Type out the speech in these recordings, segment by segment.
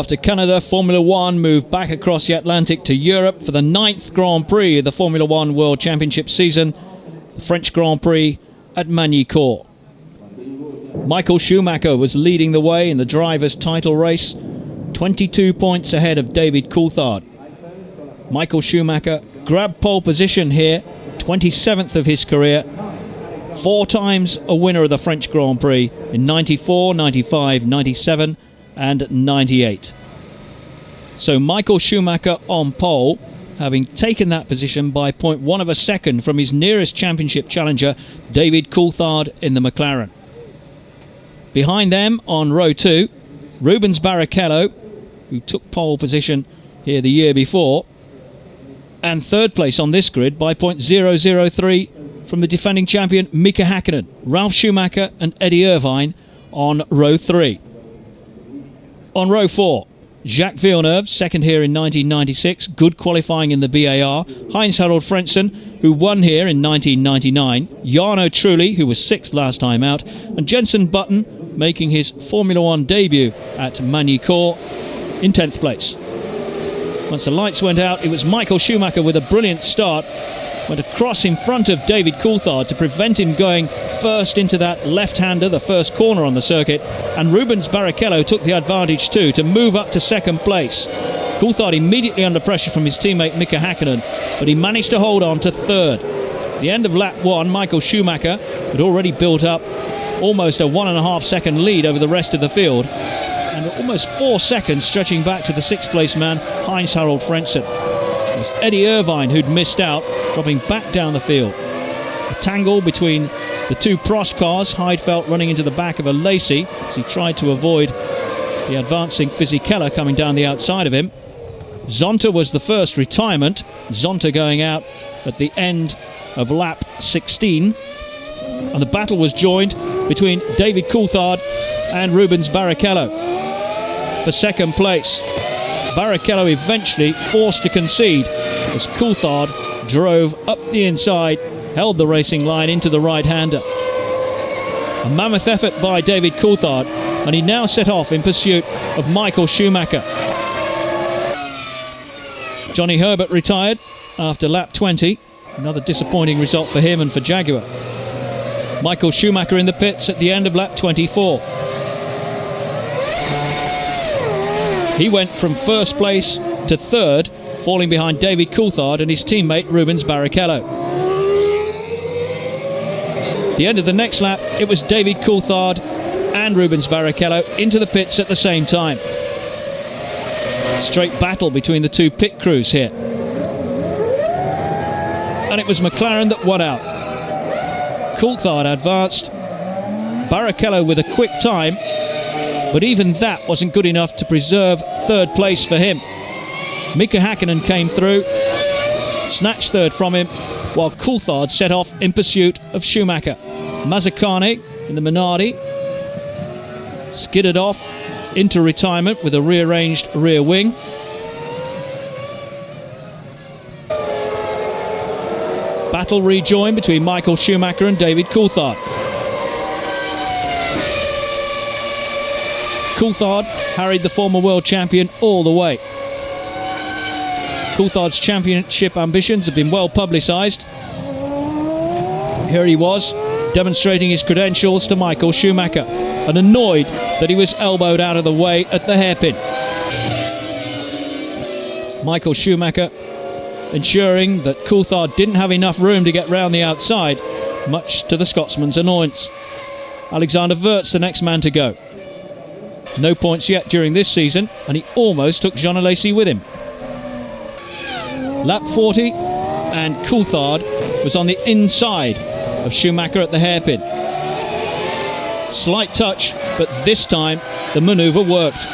After Canada, Formula One moved back across the Atlantic to Europe for the 9th Grand Prix of the Formula One World Championship season, the French Grand Prix at Magny-Cours. Michael Schumacher was leading the way in the drivers' title race, 22 points ahead of David Coulthard. Michael Schumacher grabbed pole position here, 27th of his career, 4 times a winner of the French Grand Prix in 94, 95, 97 and 98. So Michael Schumacher on pole, having taken that position by 0.1 of a second from his nearest championship challenger, David Coulthard in the McLaren. Behind them on row 2, Rubens Barrichello, who took pole position here the year before, and third place on this grid by 0.003 from the defending champion Mika Häkkinen, Ralf Schumacher and Eddie Irvine on row 3. On row 4, Jacques Villeneuve, second here in 1996, good qualifying in the BAR, Heinz-Harald Frentzen, who won here in 1999, Jarno Trulli, who was 6th last time out, and Jenson Button making his Formula One debut at Magny-Cours in 10th place. Once the lights went out, it was Michael Schumacher with a brilliant start, went across in front of David Coulthard to prevent him going first into that left-hander, the first corner on the circuit, and Rubens Barrichello took the advantage too to move up to second place. Coulthard immediately under pressure from his teammate Mika Häkkinen, but he managed to hold on to third. At the end of lap 1, Michael Schumacher had already built up almost a 1.5 second lead over the rest of the field, and almost 4 seconds stretching back to the 6th place man Heinz-Harald Frentzen. It was Eddie Irvine who'd missed out, dropping back down the field. A tangle between the two Prost cars, Heidfeld running into the back of a Lacey as he tried to avoid the advancing Fisichella coming down the outside of him. Zonta was the first retirement, Zonta going out at the end of lap 16. And the battle was joined between David Coulthard and Rubens Barrichello for second place. Barrichello eventually forced to concede as Coulthard drove up the inside, held the racing line into the right-hander. A mammoth effort by David Coulthard, and he now set off in pursuit of Michael Schumacher. Johnny Herbert retired after lap 20. Another disappointing result for him and for Jaguar. Michael Schumacher in the pits at the end of lap 24. He went from first place to third, falling behind David Coulthard and his teammate Rubens Barrichello. At the end of the next lap, it was David Coulthard and Rubens Barrichello into the pits at the same time. Straight battle between the two pit crews here. And it was McLaren that won out. Coulthard advanced, Barrichello with a quick time, but even that wasn't good enough to preserve third place for him. Mika Häkkinen came through, snatched third from him, while Coulthard set off in pursuit of Schumacher. Mazzacane in the Minardi skidded off into retirement with a rearranged rear wing. Battle rejoined between Michael Schumacher and David Coulthard. Coulthard harried the former world champion all the way. Coulthard's championship ambitions have been well publicised. Here he was, demonstrating his credentials to Michael Schumacher, and annoyed that he was elbowed out of the way at the hairpin. Michael Schumacher ensuring that Coulthard didn't have enough room to get round the outside, much to the Scotsman's annoyance. Alexander Wurz, the next man to go. No points yet during this season, and he almost took Jean Alesi with him. Lap 40, and Coulthard was on the inside of Schumacher at the hairpin. Slight touch, but this time the manoeuvre worked.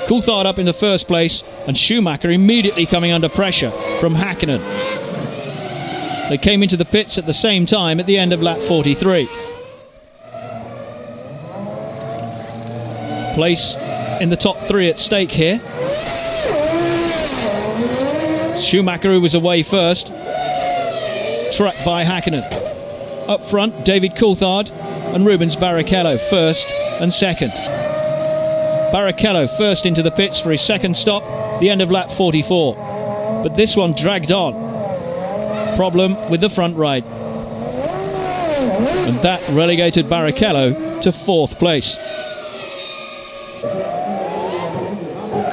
Coulthard up into first place, and Schumacher immediately coming under pressure from Häkkinen. They came into the pits at the same time at the end of lap 43. Place in the top 3 at stake here. Schumacher, who was away first, tracked by Häkkinen. Up front, David Coulthard and Rubens Barrichello first and second. Barrichello first into the pits for his second stop, the end of lap 44. But this one dragged on. Problem with the front right. And that relegated Barrichello to 4th place.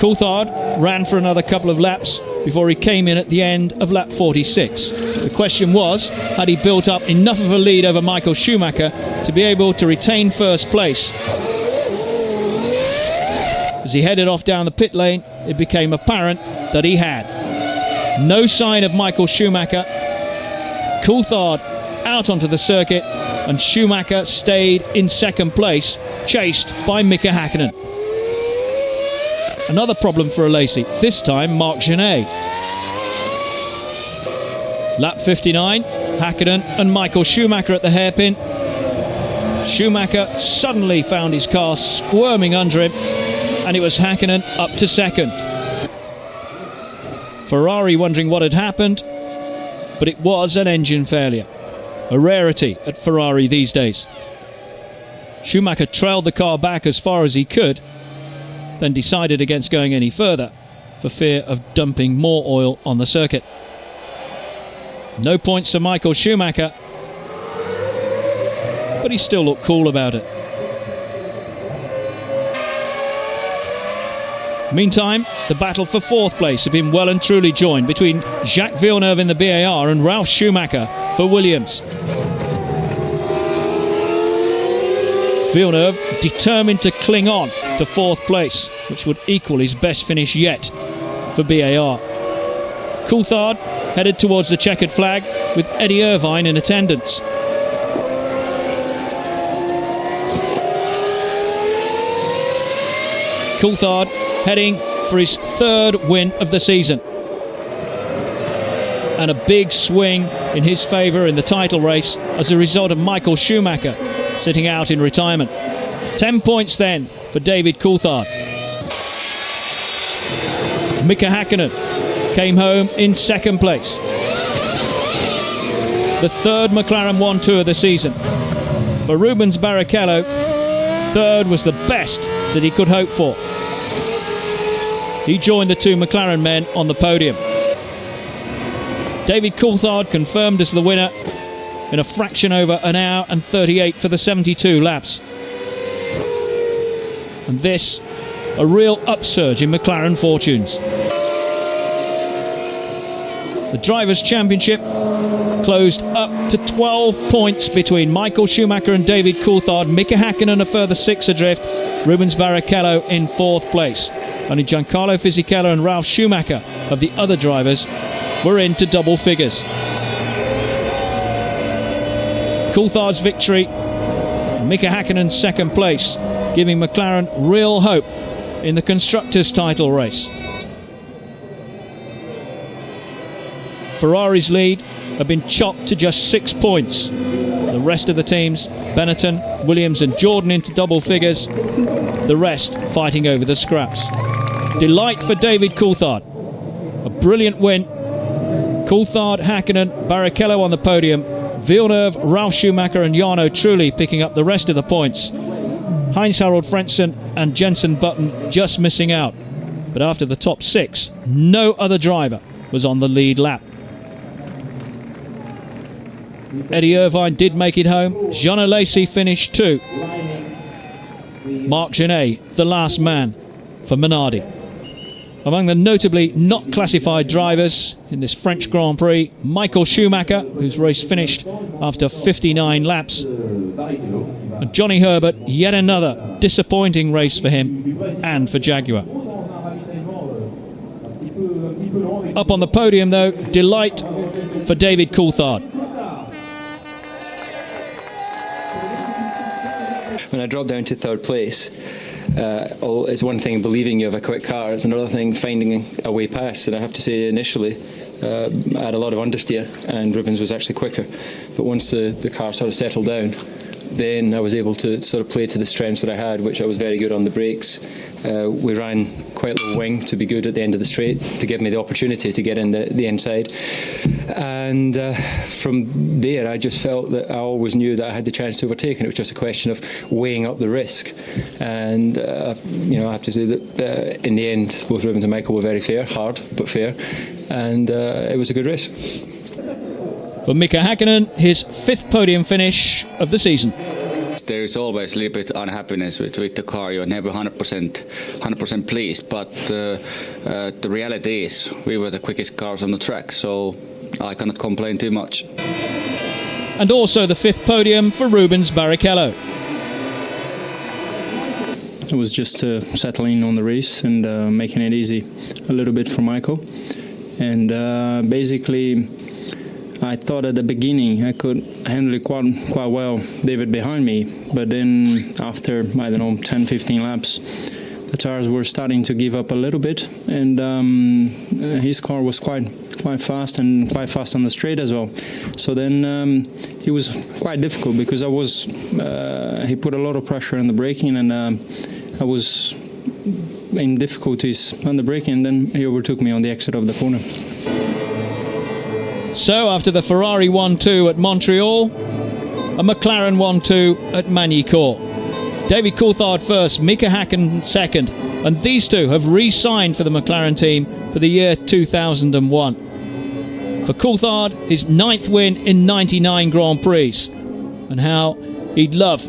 Coulthard ran for another couple of laps before he came in at the end of lap 46. The question was, had he built up enough of a lead over Michael Schumacher to be able to retain first place? As he headed off down the pit lane, it became apparent that he had. No sign of Michael Schumacher. Coulthard out onto the circuit, and Schumacher stayed in 2nd place, chased by Mika Häkkinen. Another problem for Alesi, this time Marc Genet. Lap 59, Häkkinen and Michael Schumacher at the hairpin. Schumacher suddenly found his car squirming under him, and it was Häkkinen up to 2nd. Ferrari wondering what had happened, but it was an engine failure. A rarity at Ferrari these days. Schumacher trailed the car back as far as he could, then decided against going any further for fear of dumping more oil on the circuit. No points for Michael Schumacher, but he still looked cool about it. Meantime, the battle for 4th place had been well and truly joined between Jacques Villeneuve in the BAR and Ralf Schumacher for Williams. Villeneuve determined to cling on to 4th place, which would equal his best finish yet for BAR. Coulthard headed towards the checkered flag with Eddie Irvine in attendance. Coulthard heading for his 3rd win of the season. And a big swing in his favour in the title race as a result of Michael Schumacher sitting out in retirement. 10 points then for David Coulthard. Mika Häkkinen came home in 2nd place. The 3rd McLaren 1-2 of the season. For Rubens Barrichello, 3rd was the best that he could hope for. He joined the 2 McLaren men on the podium. David Coulthard confirmed as the winner in a fraction over an hour and 38 for the 72 laps. And this, a real upsurge in McLaren fortunes. The Drivers' Championship closed up to 12 points between Michael Schumacher and David Coulthard, Mika Häkkinen a further 6 adrift, Rubens Barrichello in 4th place. Only Giancarlo Fisichella and Ralf Schumacher of the other drivers were into double figures. Coulthard's victory, Mika Häkkinen's 2nd place, giving McLaren real hope in the Constructors' title race. Ferrari's lead had been chopped to just 6 points. The rest of the teams, Benetton, Williams and Jordan into double figures, the rest fighting over the scraps. Delight for David Coulthard. A brilliant win. Coulthard, Häkkinen, Barrichello on the podium. Villeneuve, Ralf Schumacher and Jarno Trulli picking up the rest of the points. Heinz-Harald Frentzen and Jenson Button just missing out. But after the top 6, no other driver was on the lead lap. Eddie Irvine did make it home. Jean Alesi finished 2. Marc Genet, the last man for Minardi. Among the notably not classified drivers in this French Grand Prix, Michael Schumacher, whose race finished after 59 laps. And Johnny Herbert, yet another disappointing race for him and for Jaguar. Up on the podium though, delight for David Coulthard. When I dropped down to 3rd place, it's one thing believing you have a quick car, it's another thing finding a way past. And I have to say initially I had a lot of understeer and Rubens was actually quicker, but once the car sort of settled down then I was able to sort of play to the strengths that I had, which I was very good on the brakes. We ran quite low wing to be good at the end of the straight, to give me the opportunity to get in the inside. And from there, I just felt that I always knew that I had the chance to overtake, and it was just a question of weighing up the risk. And I have to say that in the end, both Rubens and Michael were very fair, hard but fair, and it was a good race. For Mika Häkkinen, his 5th podium finish of the season. There is always a little bit unhappiness with the car. You're never 100% pleased, but the reality is we were the quickest cars on the track, so I cannot complain too much. And also the 5th podium for Rubens Barrichello. It was just settling on the race and making it easy a little bit for Michael. And basically, I thought at the beginning I could handle it quite well, David behind me. But then after, 10-15 laps, the tires were starting to give up a little bit. And his car was quite fast, and quite fast on the straight as well. So then it was quite difficult, because he put a lot of pressure on the braking, and I was in difficulties on the braking, and then he overtook me on the exit of the corner. So after the Ferrari 1-2 at Montreal, a McLaren 1-2 at Magny-Cours. David Coulthard first, Mika Häkkinen second, and these two have re-signed for the McLaren team for the year 2001. For Coulthard, his 9th win in 99 Grand Prix, and how he'd love